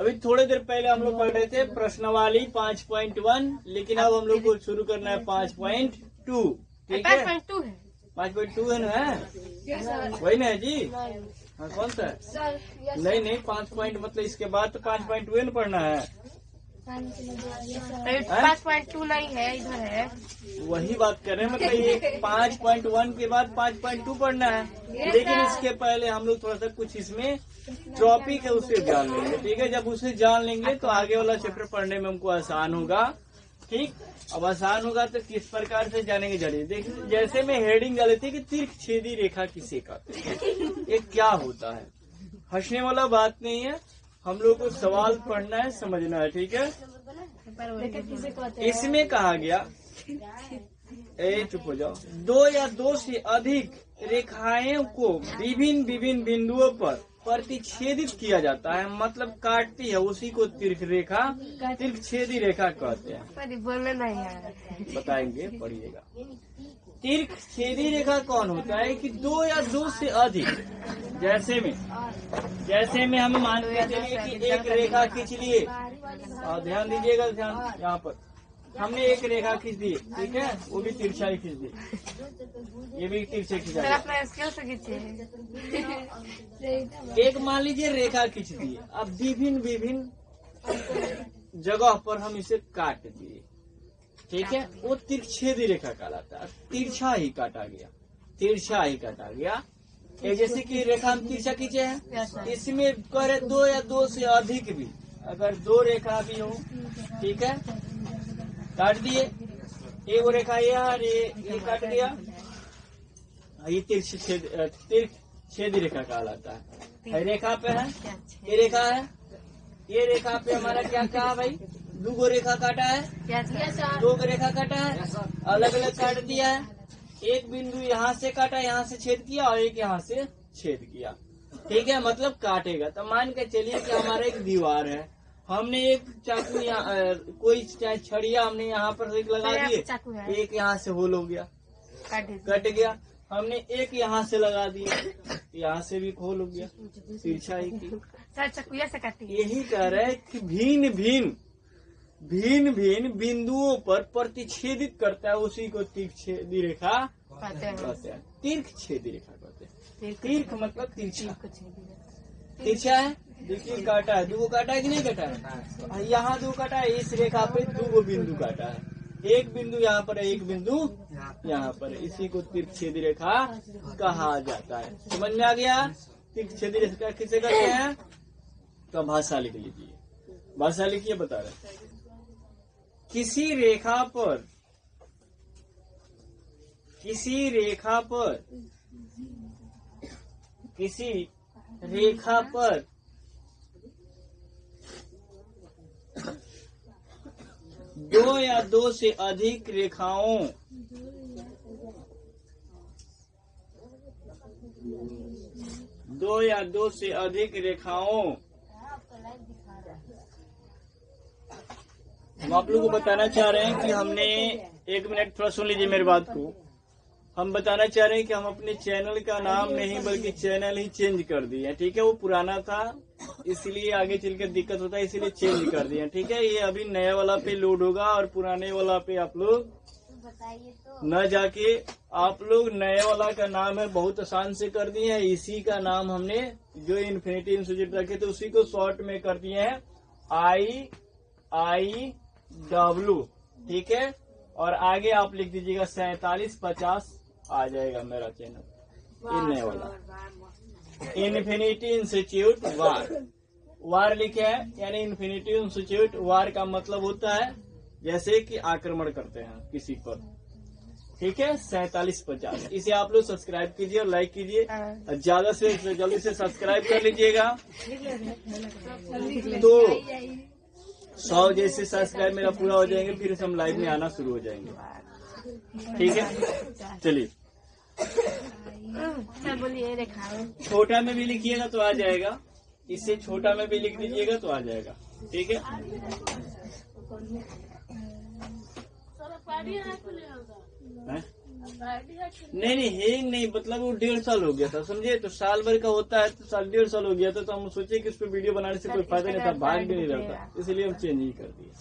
अभी थोड़ी देर पहले हम लोग पढ़ रहे थे प्रश्नावली 5.1, लेकिन अब हम लोग को शुरू करना है 5.2। ठीक है, 5.2 है ना, वही ना है जी। हाँ, कौन सा है? नहीं 5 मतलब इसके बाद तो 5.2 पढ़ना है। 5.2 नहीं है, इधर है। वही बात कर रहे हैं, मतलब ये 5.1 के बाद 5.2 पढ़ना है। लेकिन इसके पहले हम लोग थोड़ा सा कुछ इसमें टॉपिक है उसे जान लेंगे। ठीक है, जब उसे जान लेंगे तो आगे वाला चैप्टर पढ़ने में हमको आसान होगा। ठीक, अब आसान होगा तो किस प्रकार से जानेंगे, जानिए। देखिए, जैसे मैं हेडिंग डाली थी कि तिरक छेदी रेखा किसे कहते हैं, ये क्या होता है। हंसने वाला बात नहीं है, हम लोग को सवाल पढ़ना है, समझना है। ठीक है, इसमें कहा गया, चुप हो जाओ, 2 या 2 से अधिक रेखाएं को विभिन्न विभिन्न बिंदुओं पर प्रतिच्छेदित किया जाता है, मतलब काटती है, उसी को तिरक रेखा, तिरक छेदी रेखा कहते हैं। बोलना नहीं है, बताएंगे, पढ़िएगा। तिरक छेदी रेखा कौन होता है कि 2 या 2 से अधिक, जैसे में हमें मान के चलिए कि एक रेखा खींच लिए, और ध्यान दीजिएगा, ध्यान यहाँ पर हमने एक रेखा खींच दी, ठीक है, वो भी तिरछाई खींच दी, ये भी तिरछे खींचा। एक मान लीजिए रेखा खींच दी, अब विभिन्न विभिन्न जगह पर हम इसे काट दिए। ठीक है, वो तिरछेदी रेखा कहलाता है, तिरछा ही काटा गया। जैसे कि रेखा हम तिरछा खींचे हैं, इसमें करे 2 या 2 से अधिक भी, अगर 2 रेखा भी हो, ठीक है, काट दिए। एक रेखा ये काट दिया, ये तिरक छेदी रेखा कहलाता है। रेखा पे है, ये रेखा पे हमारा क्या कहा भाई, 2 रेखा काटा है, 2 रेखा काटा है, अलग अलग काट दिया है। एक बिंदु यहाँ से काटा, यहाँ से छेद किया, और एक यहाँ से छेद किया। ठीक है, मतलब काटेगा। तो मान के चलिए कि हमारा एक दीवार है, हमने एक चाकू कोई छड़िया हमने यहाँ पर एक लगा दिए, एक यहाँ से होल हो गया, कट गया। हमने एक यहाँ से लगा दिया, यहाँ से भी होल हो गया, तिरछाई की। यही कह रहे हैं कि भिन्न भिन्न बिंदुओं पर प्रतिच्छेदित करता है, उसी को तिरक छेदी रेखा कहते हैं। तिरक छेदी रेखा कहते हैं। तिरक मतलब तिरछा है। देखिए, काटा है, 2 काटा है कि नहीं काटा है, यहाँ 2 काटा है, इस रेखा पे 2 बिंदु काटा है, एक बिंदु यहाँ पर है, एक बिंदु यहाँ पर है, इसी को तिरक छेदी रेखा कहा जाता है। समझ में आ गया? तिरक छेदी रेखा किसे कहते हैं? तो भाषा लिख लीजिए, भाषा लिखिए, बता रहे। किसी रेखा पर 2 या 2 से अधिक रेखाओं हम आप लोगों को बताना चाह रहे हैं कि हमने, 1 मिनट थोड़ा सुन लीजिए मेरी बात को। हम बताना चाह रहे हैं कि हम अपने चैनल का नाम नहीं बल्कि चैनल ही चेंज कर दिए। ठीक है, वो पुराना था, इसलिए आगे चलकर दिक्कत होता है, इसीलिए चेंज कर दिए। ठीक है, ये अभी नया वाला पे लोड होगा, और पुराने वाला पे आप लोग न जाके, आप लोग नए वाला का नाम है बहुत आसान से कर दिए हैं। इसी का नाम हमने जो इन्फिनिटी इंस्टीट्यूट रखे थे उसी को शॉर्ट में कर दिए हैं IIW। ठीक है, और आगे आप लिख दीजिएगा 4750 आ जाएगा मेरा चैनल, नया वाला इन्फिनिटी इंस्टीट्यूट वार लिखे है, यानी इन्फिनिटी इंस्टीट्यूट वार का मतलब होता है जैसे कि आक्रमण करते हैं किसी पर। ठीक है, 4750, इसे आप लोग सब्सक्राइब कीजिए और लाइक कीजिए, ज्यादा से जल्दी से सब्सक्राइब कर लीजिएगा। तो 100 जैसे सब्सक्राइब मेरा पूरा हो जाएंगे, फिर हम लाइव में आना शुरू हो जाएंगे। ठीक है, चलिए, छोटा में भी लिखिएगा तो आ जाएगा, इससे छोटा में भी लिख दीजिएगा तो आ जाएगा। ठीक है, नहीं हैंग नहीं, मतलब वो 1.5 साल हो गया था, समझे। तो साल भर का होता है, तो 1.5 साल हो गया था, तो हम सोचे कि इस पे वीडियो बनाने से कोई फायदा नहीं था, भाग भी नहीं रहा था, इसलिए हम चेंज ही कर दिए।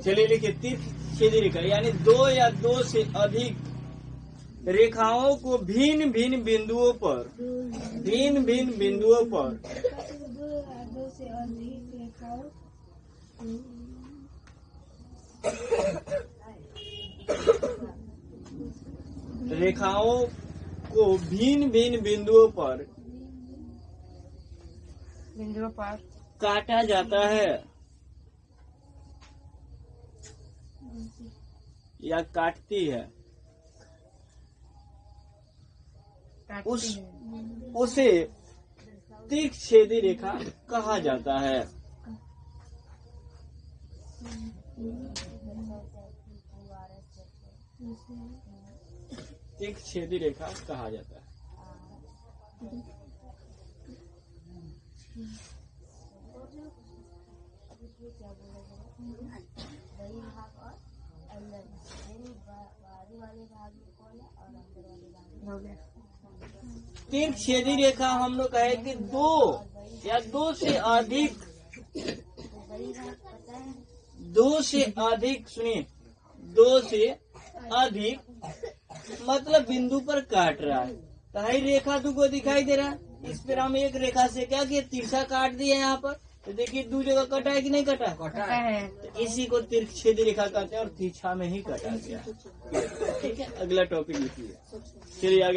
चलिए लिखिए, तिरछेदी रेखा यानी 2 या 2 से अधिक रेखाओं को भिन्न भिन्न बिंदुओं पर रेखाओं को भिन्न भिन्न बिंदुओं पर काटा जाता है या काटती है, उसे तिरछेदी रेखा कहा जाता है। तिरछेदी रेखा कहा जाता है। तिरछेदी रेखा हम लोग कहे कि 2 या 2 से अधिक, सुनिए, 2 से अधिक मतलब बिंदु पर काट रहा है। तो हई रेखा तुमको दिखाई दे रहा है, इस पर हम एक रेखा से क्या किया, तिरछा काट दिया यहाँ पर। तो देखिए 2 जगह कटा है कि नहीं कटा, है। तो इसी को तिरछेदी रेखा कहते हैं और तिरछा में ही कटा गया। ठीक है, अगला टॉपिक लिखिए। चलिए आगे।